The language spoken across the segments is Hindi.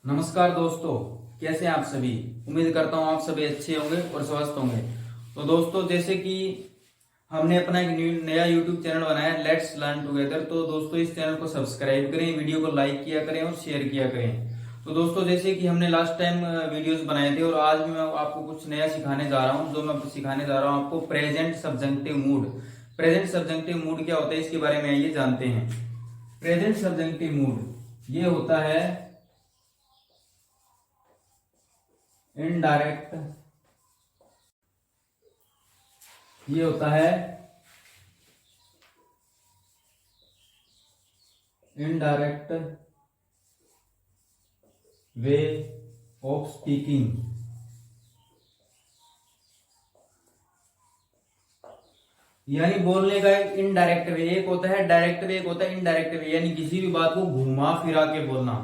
नमस्कार दोस्तों, कैसे हैं आप सभी। उम्मीद करता हूं आप सभी अच्छे होंगे और स्वस्थ होंगे। तो दोस्तों, जैसे कि हमने अपना एक नया YouTube चैनल बनाया है, लेट्स लर्न टुगेदर। तो दोस्तों, इस चैनल को सब्सक्राइब करें, वीडियो को लाइक किया करें और शेयर किया करें। तो दोस्तों, जैसे कि हमने लास्ट टाइम वीडियोस बनाए थे और आज भी मैं आपको कुछ नया सिखाने जा रहा हूँ। जो मैं सिखाने जा रहा हूँ आपको present subjective mood. Present subjective mood क्या होता है, इसके बारे में आइए जानते हैं। प्रेजेंट सब्जेक्टिव मूड ये होता है इनडायरेक्ट, ये होता है इनडायरेक्ट वे ऑफ स्पीकिंग। यानी बोलने का एक इनडायरेक्ट वे, एक होता है डायरेक्ट वे, एक होता है इनडायरेक्ट वे। यानी किसी भी बात को घुमा फिरा के बोलना।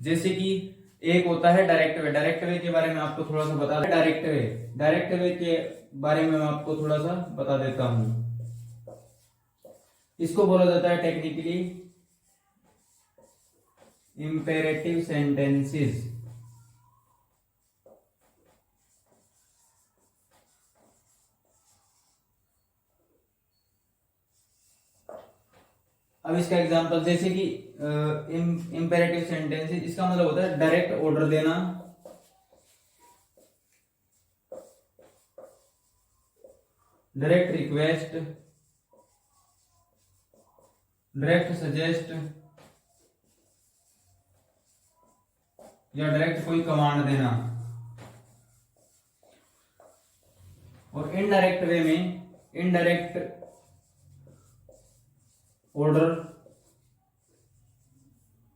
जैसे कि एक होता है डायरेक्ट वे। डायरेक्ट वे के बारे में आपको थोड़ा सा बता दें। डायरेक्ट वे के बारे में मैं आपको थोड़ा सा बता देता हूं। इसको बोला जाता है टेक्निकली इंपेरेटिव सेंटेंसेस। अब इसका एग्जांपल, जैसे कि इंपेरेटिव सेंटेंसेस, इसका मतलब होता है डायरेक्ट ऑर्डर देना, डायरेक्ट रिक्वेस्ट, डायरेक्ट सजेस्ट या डायरेक्ट कोई कमांड देना। और इनडायरेक्ट वे में इनडायरेक्ट ऑर्डर,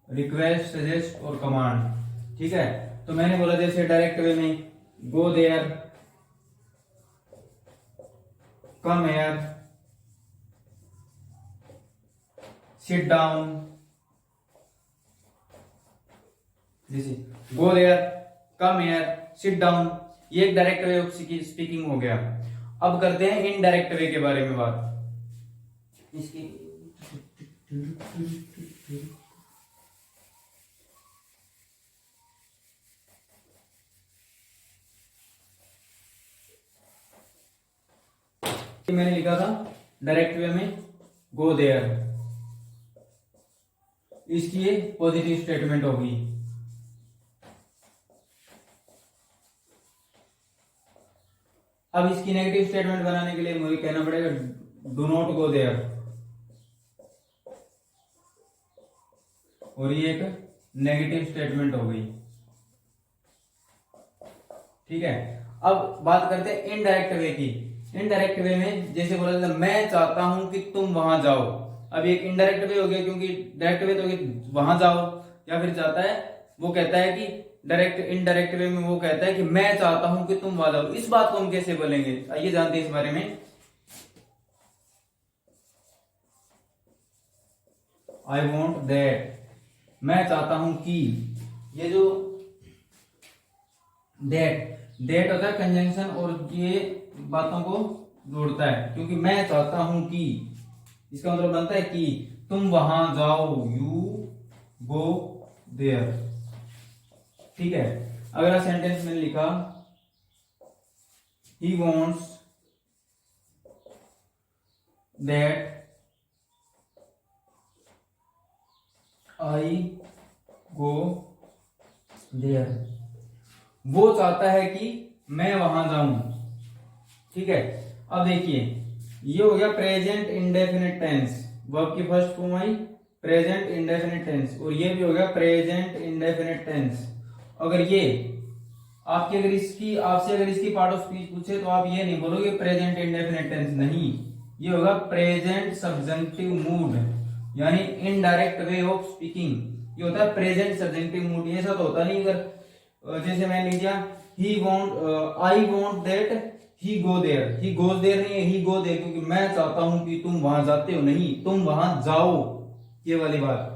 रिक्वेस्ट, सजेस्ट और कमांड। ठीक है, तो मैंने बोला जैसे डायरेक्ट वे में go there, come here, sit down. जैसे go there, come here, sit down, ये एक डायरेक्ट वे ऑफ स्पीकिंग हो गया। अब करते हैं इनडायरेक्ट वे के बारे में बात। इसकी मैंने लिखा था डायरेक्ट वे में गो देयर, इसकी ये पॉजिटिव स्टेटमेंट होगी। अब इसकी नेगेटिव स्टेटमेंट बनाने के लिए मुझे कहना पड़ेगा डू नॉट गो देयर, और ये एक नेगेटिव स्टेटमेंट हो गई। ठीक है, अब बात करते हैं इनडायरेक्ट वे की। इनडायरेक्ट वे में जैसे बोला जाता है मैं चाहता हूं कि तुम वहां जाओ। अब एक इनडायरेक्ट वे हो गया, क्योंकि डायरेक्ट वे तो वहां जाओ, या फिर चाहता है, वो कहता है कि डायरेक्ट इनडायरेक्ट वे में वो कहता है कि मैं चाहता हूं कि तुम वहां जाओ। इस बात को हम कैसे बोलेंगे, आइए जानते हैं इस बारे में। आई वॉन्ट दैट, मैं चाहता हूं कि, ये जो दैट होता है कंजंक्शन, और ये बातों को जोड़ता है। क्योंकि मैं चाहता हूं कि, इसका मतलब बनता है कि तुम वहां जाओ, यू गो देयर। ठीक है, अगला सेंटेंस मैंने लिखा he wants that I go there, वो चाहता है कि मैं वहां जाऊं। ठीक है, अब देखिए, ये हो गया प्रेजेंट इंडेफिनिट टेंस, वर्ब की first form I present indefinite tense, और ये भी हो गया प्रेजेंट इंडेफिनिट टेंस। अगर ये आपकी आपसे अगर इसकी पार्ट ऑफ स्पीच पूछे तो आप ये नहीं बोलोगे प्रेजेंट इंडेफिनिट टेंस, नहीं, ये होगा प्रेजेंट सब्जेक्टिव मूड, यानी इनडायरेक्ट वे ऑफ स्पीकिंग। ये होता है प्रेजेंट सब्जेक्टिव मूड। ये ऐसा तो होता नहीं, अगर जैसे मैंने लिख दिया he want, I want that he go there, he goes there नहीं है, ही गो देयर, क्योंकि मैं चाहता हूं कि तुम वहां जाते हो, नहीं, तुम वहां जाओ, ये वाली बात।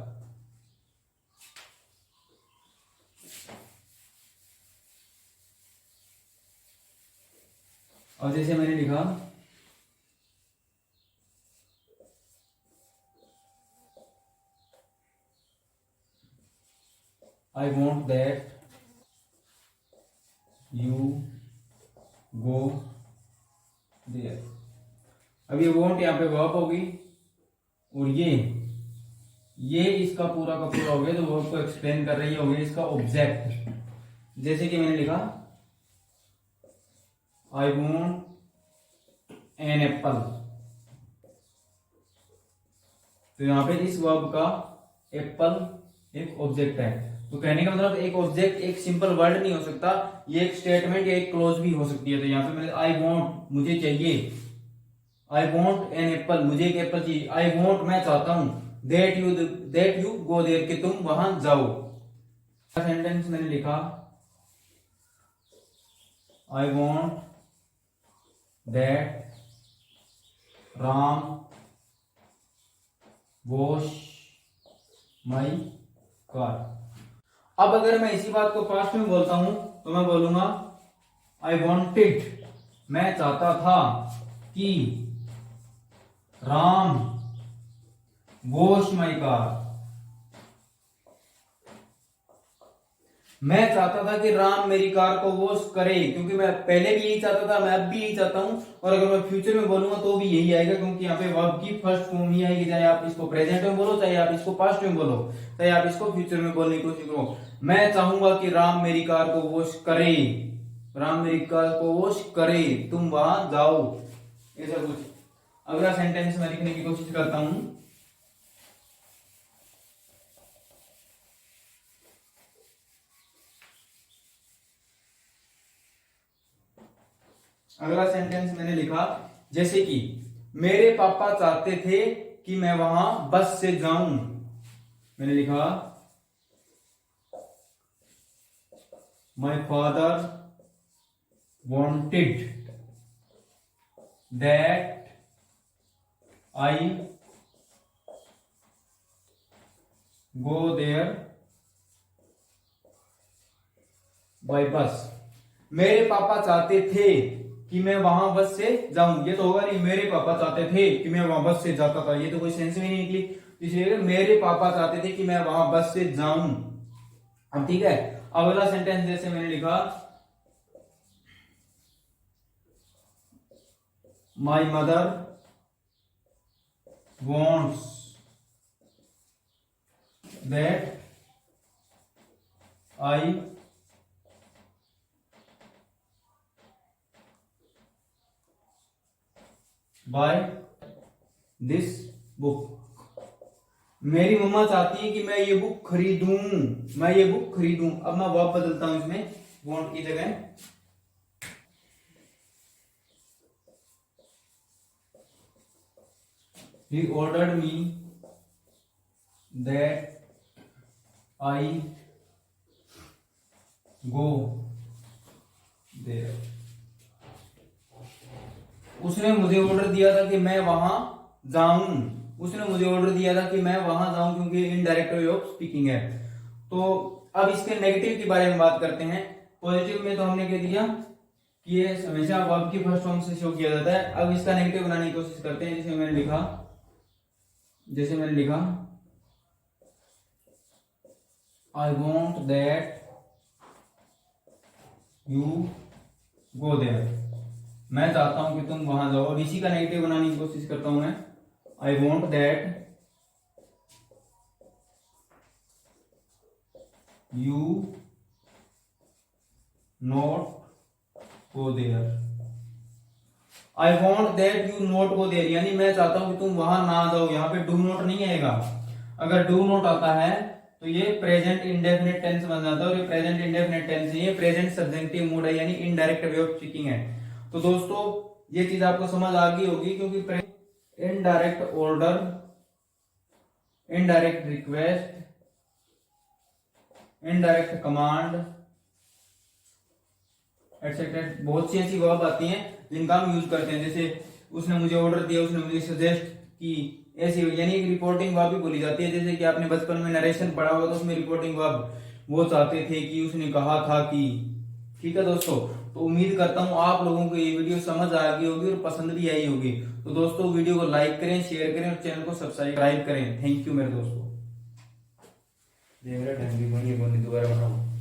और जैसे मैंने लिखा I want that you go there. अब ये वॉन्ट यहाँ पे वर्ब होगी और ये इसका पूरा का पूरा हो गया, तो वर्ब को एक्सप्लेन कर रही है, हो गया इसका ऑब्जेक्ट। जैसे कि मैंने लिखा आई वॉन्ट एन एप्पल, तो यहां पे इस वर्ब का एप्पल एक ऑब्जेक्ट है। तो कहने का मतलब एक ऑब्जेक्ट एक सिंपल वर्ड नहीं हो सकता, ये एक स्टेटमेंट या एक क्लोज भी हो सकती है। तो यहाँ पे मैंने आई वॉन्ट मुझे चाहिए, आई वॉन्ट एन एप्पल मुझे एक एप्पल चाहिए, आई वॉन्ट मैं चाहता हूं, दैट यू गो देयर कि तुम वहां जाओ। सेंटेंस मैंने लिखा I want that Ram wash my car. अब अगर मैं इसी बात को पास्ट में बोलता हूं तो मैं बोलूंगा आई वॉन्टेड मैं चाहता था कि राम वॉश माई कार, मैं चाहता था कि राम मेरी कार को वॉश करे, क्योंकि मैं पहले भी यही चाहता था, मैं अब भी यही चाहता हूं, और अगर मैं फ्यूचर में बोलूंगा तो भी यही आएगा, क्योंकि यहाँ पे वर्ब की फर्स्ट फॉर्म ही आएगी, चाहे आप इसको प्रेजेंट में बोलो, चाहे आप इसको पास्ट में बोलो, चाहे आप इसको फ्यूचर में बोलने की कोशिश करो। मैं चाहूंगा कि राम मेरी कार को वॉश करे, राम मेरी कार को वॉश करे, तुम वहां जाओ, ऐसा कुछ। अगला सेंटेंस में लिखने की कोशिश करता हूं। अगला सेंटेंस मैंने लिखा जैसे कि मेरे पापा चाहते थे कि मैं वहां बस से जाऊं। मैंने लिखा my father wanted that I go there by bus. मेरे पापा चाहते थे कि मैं वहां बस से जाऊं, ये तो होगा नहीं, मेरे पापा चाहते थे कि मैं वहां बस से जाता था, ये तो कोई सेंस में नहीं निकली, इसलिए मेरे पापा चाहते थे कि मैं वहां बस से जाऊं। अब ठीक है, अगला सेंटेंस जैसे मैंने लिखा my mother wants that I buy this book. मेरी मम्मा चाहती है कि मैं ये बुक खरीदूं, मैं ये बुक खरीदूं। अब मैं वर्ब बदलता हूं इसमें, वांट की जगह he ordered me that I go there. उसने मुझे ऑर्डर दिया था कि मैं वहां जाऊं, उसने मुझे ऑर्डर दिया था कि मैं वहां जाऊं, क्योंकि इनडायरेक्ट वे ऑफ स्पीकिंग है। तो अब इसके नेगेटिव के बारे में बात करते हैं। पॉजिटिव में तो हमने कह दिया कि ये हमेशा वर्ब की फर्स्ट फॉर्म से शो किया जाता है। अब इसका नेगेटिव बनाने की कोशिश करते हैं। जैसे मैंने लिखा I want that you go there, मैं चाहता हूं कि तुम वहां जाओ। और इसी का नेगेटिव बनाने की कोशिश करता हूं मैं, I want that you not go there. I want that you not go there, यानी मैं चाहता हूं कि तुम वहां ना जाओ। यहाँ पे डू नॉट नहीं आएगा। अगर डू नॉट आता है तो ये प्रेजेंट इंडेफिनिट टेंस बन जाता है, और ये प्रेजेंट इंडेफिनिट टेंस नहीं है, प्रेजेंट सब्जेक्टिव मूड है, यानी इनडायरेक्ट वे ऑफ स्पीकिंग है। तो दोस्तों ये चीज आपको समझ आ गई होगी, क्योंकि indirect order, indirect request, indirect command etcetera, बहुत सी ऐसी वर्ब आती हैं जिनका हम यूज करते हैं। जैसे उसने मुझे ऑर्डर दिया, उसने मुझे सजेस्ट की, ऐसी यानी एक रिपोर्टिंग वर्ब भी बोली जाती है। जैसे कि आपने बचपन में नरेशन पढ़ा होगा तो उसमें रिपोर्टिंग वर्ब, वो चाहते थे कि, उसने कहा था कि। ठीक है दोस्तों, तो उम्मीद करता हूं आप लोगों को ये वीडियो समझ आ गई होगी और पसंद भी आई होगी। तो दोस्तों वीडियो को लाइक करें, शेयर करें और चैनल को सब्सक्राइब करें। थैंक यू मेरे दोस्तों। ये मेरा ढंग भी बनी दोबारा बनाओ।